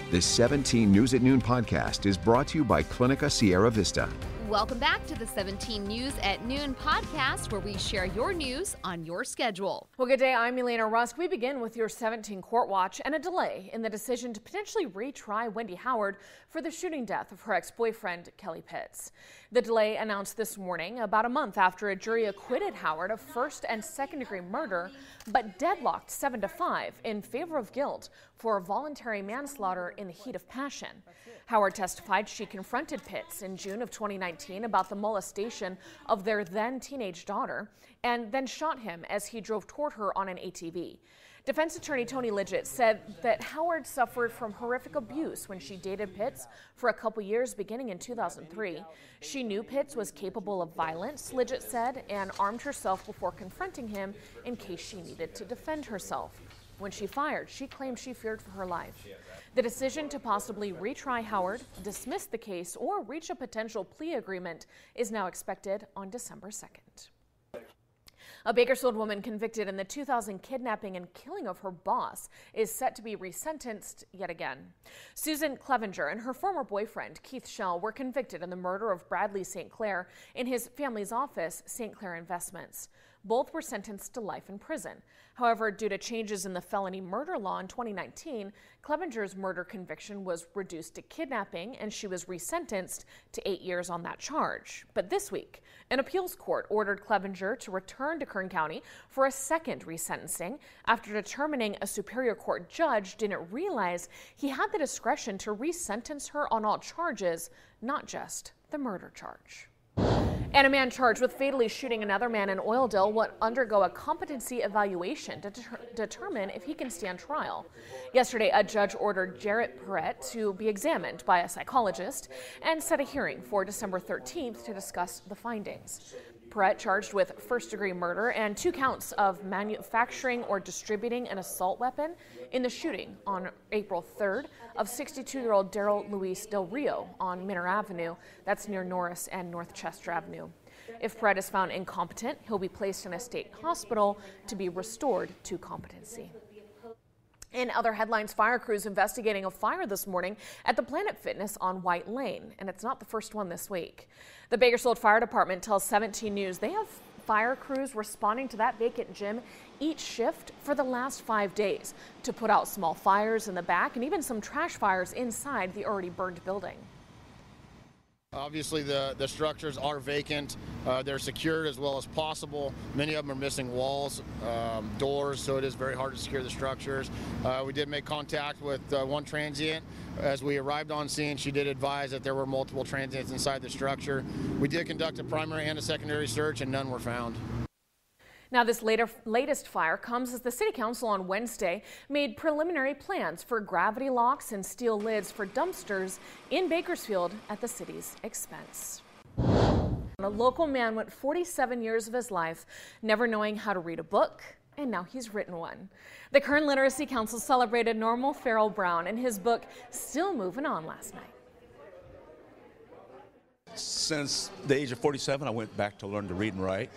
The 17 News at Noon podcast is brought to you by Clinica Sierra Vista. Welcome back to the 17 News at Noon podcast, where we share your news on your schedule. Well, good day. I'm Elena Rusk. We begin with your 17 court watch and a delay in the decision to potentially retry Wendy Howard for the shooting death of her ex-boyfriend, Kelly Pitts. The delay announced this morning, about a month after a jury acquitted Howard of first and second degree murder, but deadlocked 7-5 in favor of guilt for voluntary manslaughter in the heat of passion. Howard testified she confronted Pitts in June of 2019 about the molestation of their then teenage daughter and then shot him as he drove toward her on an ATV. Defense attorney Tony Lidgett said that Howard suffered from horrific abuse when she dated Pitts for a couple years beginning in 2003. She knew Pitts was capable of violence, Lidgett said, and armed herself before confronting him in case she needed to defend herself. When she fired, she claimed she feared for her life. The decision to possibly retry Howard, dismiss the case, or reach a potential plea agreement is now expected on December 2nd. A Bakersfield woman convicted in the 2000 kidnapping and killing of her boss is set to be resentenced yet again. Susan Clevenger and her former boyfriend, Keith Schell, were convicted in the murder of Bradley St. Clair in his family's office, St. Clair Investments. Both were sentenced to life in prison. However, due to changes in the felony murder law in 2019, Clevenger's murder conviction was reduced to kidnapping, and she was resentenced to 8 years on that charge. But this week, an appeals court ordered Clevenger to return to Kern County for a second resentencing after determining a Superior Court judge didn't realize he had the discretion to resentence her on all charges, not just the murder charge. And a man charged with fatally shooting another man in Oildale will undergo a competency evaluation to determine if he can stand trial. Yesterday, a judge ordered Jarrett Perrett to be examined by a psychologist and set a hearing for December 13th to discuss the findings. Perrett charged with first-degree murder and 2 counts of manufacturing or distributing an assault weapon in the shooting on April 3rd of 62-year-old Daryl Luis Del Rio on Minner Avenue. That's near Norris and North Chester Avenue. If Perrett is found incompetent, he'll be placed in a state hospital to be restored to competency. In other headlines, fire crews investigating a fire this morning at the Planet Fitness on White Lane, and it's not the first one this week. The Bakersfield Fire Department tells 17 News they have fire crews responding to that vacant gym each shift for the last 5 days to put out small fires in the back and even some trash fires inside the already burned building. Obviously, the structures are vacant. They're secured as well as possible. Many of them are missing walls, doors, so it is very hard to secure the structures. We did make contact with one transient. As we arrived on scene, she did advise that there were multiple transients inside the structure. We did conduct a primary and a secondary search, and none were found. Now, this latest fire comes as the City Council on Wednesday made preliminary plans for gravity locks and steel lids for dumpsters in Bakersfield at the city's expense. A local man went 47 years of his life never knowing how to read a book, and now he's written one. The Kern Literacy Council celebrated Normal Farrell Brown and his book Still Moving On last night. Since the age of 47, I went back to learn to read and write.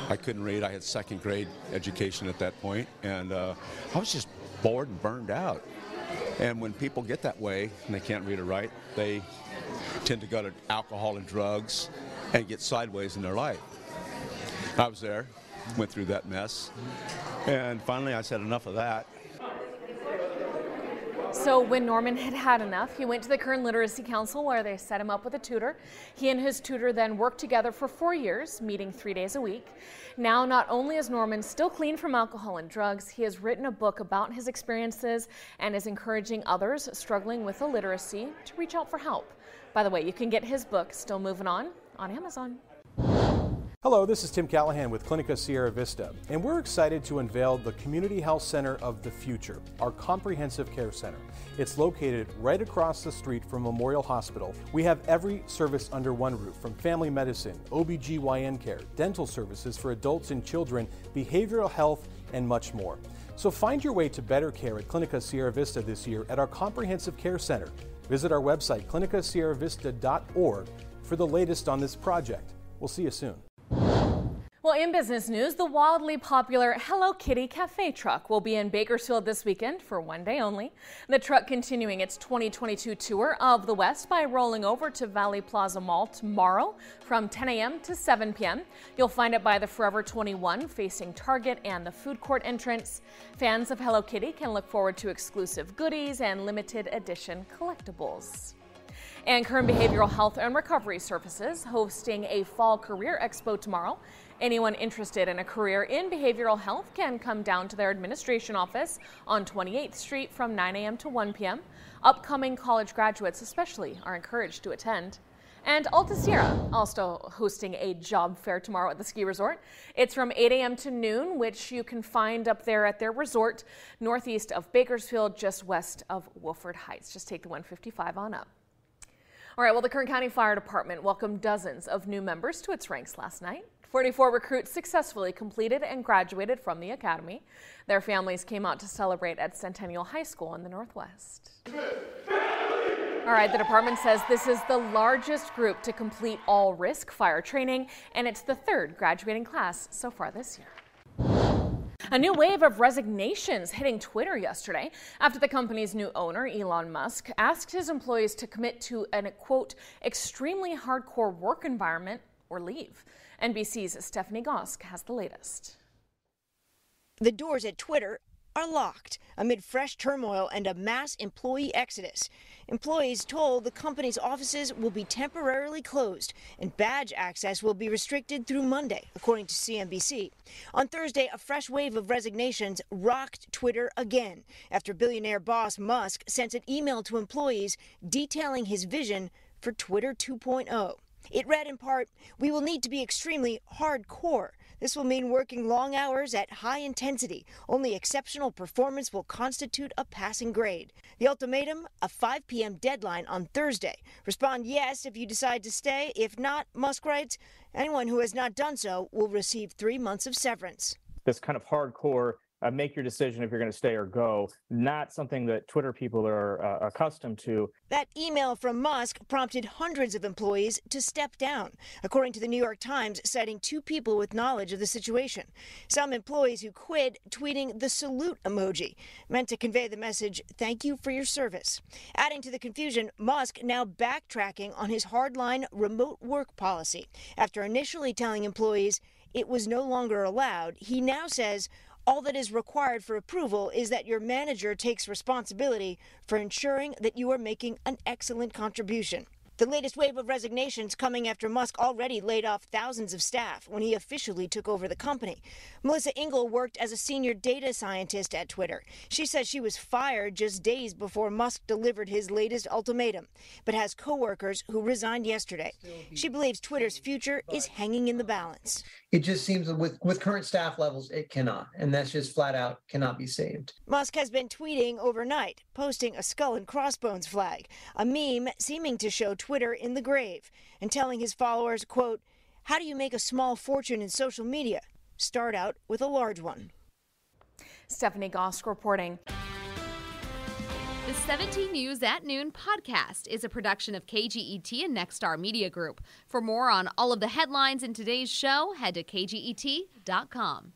I couldn't read. I had second grade education at that point, and I was just bored and burned out. And when people get that way and they can't read or write, they tend to go to alcohol and drugs and get sideways in their life. I was there, went through that mess, and finally I said enough of that. So when Norman had had enough, he went to the Kern Literacy Council where they set him up with a tutor. He and his tutor then worked together for 4 years, meeting 3 days a week. Now, not only is Norman still clean from alcohol and drugs, he has written a book about his experiences and is encouraging others struggling with illiteracy to reach out for help. By the way, you can get his book, Still Moving On Amazon. Hello, this is Tim Callahan with Clinica Sierra Vista, and we're excited to unveil the Community Health Center of the Future, our comprehensive care center. It's located right across the street from Memorial Hospital. We have every service under one roof, from family medicine, OBGYN care, dental services for adults and children, behavioral health, and much more. So find your way to better care at Clinica Sierra Vista this year at our comprehensive care center. Visit our website, clinicasierravista.org, for the latest on this project. We'll see you soon. Well, Well, in business news, the wildly popular Hello Kitty Cafe truck will be in Bakersfield this weekend for one day only. The truck continuing its 2022 tour of the West by rolling over to Valley Plaza Mall tomorrow from 10 a.m. to 7 p.m. You'll find it by the Forever 21 facing Target and the food court entrance. Fans of Hello Kitty can look forward to exclusive goodies and limited edition collectibles. And Kern Behavioral Health and Recovery Services hosting a fall career expo tomorrow. Anyone interested in a career in behavioral health can come down to their administration office on 28th Street from 9 a.m. to 1 p.m. Upcoming college graduates especially are encouraged to attend. And Alta Sierra also hosting a job fair tomorrow at the ski resort. It's from 8 a.m. to noon, which you can find up there at their resort northeast of Bakersfield, just west of Wolford Heights. Just take the 155 on up. All right, well, the Kern County Fire Department welcomed dozens of new members to its ranks last night. 44 recruits successfully completed and graduated from the academy. Their families came out to celebrate at Centennial High School in the Northwest. All right, the department says this is the largest group to complete all risk fire training, and it's the third graduating class so far this year. A new wave of resignations hitting Twitter yesterday after the company's new owner, Elon Musk, asked his employees to commit to an, quote, extremely hardcore work environment or leave. NBC's Stephanie Gosk has the latest. The doors at Twitter are locked amid fresh turmoil and a mass employee exodus. Employees told the company's offices will be temporarily closed and badge access will be restricted through Monday, according to CNBC. On Thursday, a fresh wave of resignations rocked Twitter again after billionaire boss Musk sent an email to employees detailing his vision for Twitter 2.0. It read in part, "We will need to be extremely hardcore. This will mean working long hours at high intensity. Only exceptional performance will constitute a passing grade." The ultimatum, a 5 p.m. deadline on Thursday. Respond yes if you decide to stay. If not, Musk writes, anyone who has not done so will receive 3 months of severance. This kind of hardcore, make your decision if you're going to stay or go, not something that Twitter people are accustomed to. That email from Musk prompted hundreds of employees to step down, according to the New York Times, citing 2 people with knowledge of the situation. Some employees who quit tweeting the salute emoji, meant to convey the message, "Thank you for your service." Adding to the confusion, Musk now backtracking on his hardline remote work policy. After initially telling employees it was no longer allowed, he now says all that is required for approval is that your manager takes responsibility for ensuring that you are making an excellent contribution. The latest wave of resignations coming after Musk already laid off thousands of staff when he officially took over the company. Melissa Engel worked as a senior data scientist at Twitter. She says she was fired just days before Musk delivered his latest ultimatum, but has coworkers who resigned yesterday. She believes Twitter's future is hanging in the balance. It just seems that with current staff levels, it cannot, and that's just flat out cannot be saved. Musk has been tweeting overnight, posting a skull and crossbones flag, a meme seeming to show Twitter in the grave, and telling his followers, quote, "How do you make a small fortune in social media? Start out with a large one." Stephanie Gosk reporting. The 17 News at Noon podcast is a production of KGET and Nexstar Media Group. For more on all of the headlines in today's show, head to kget.com.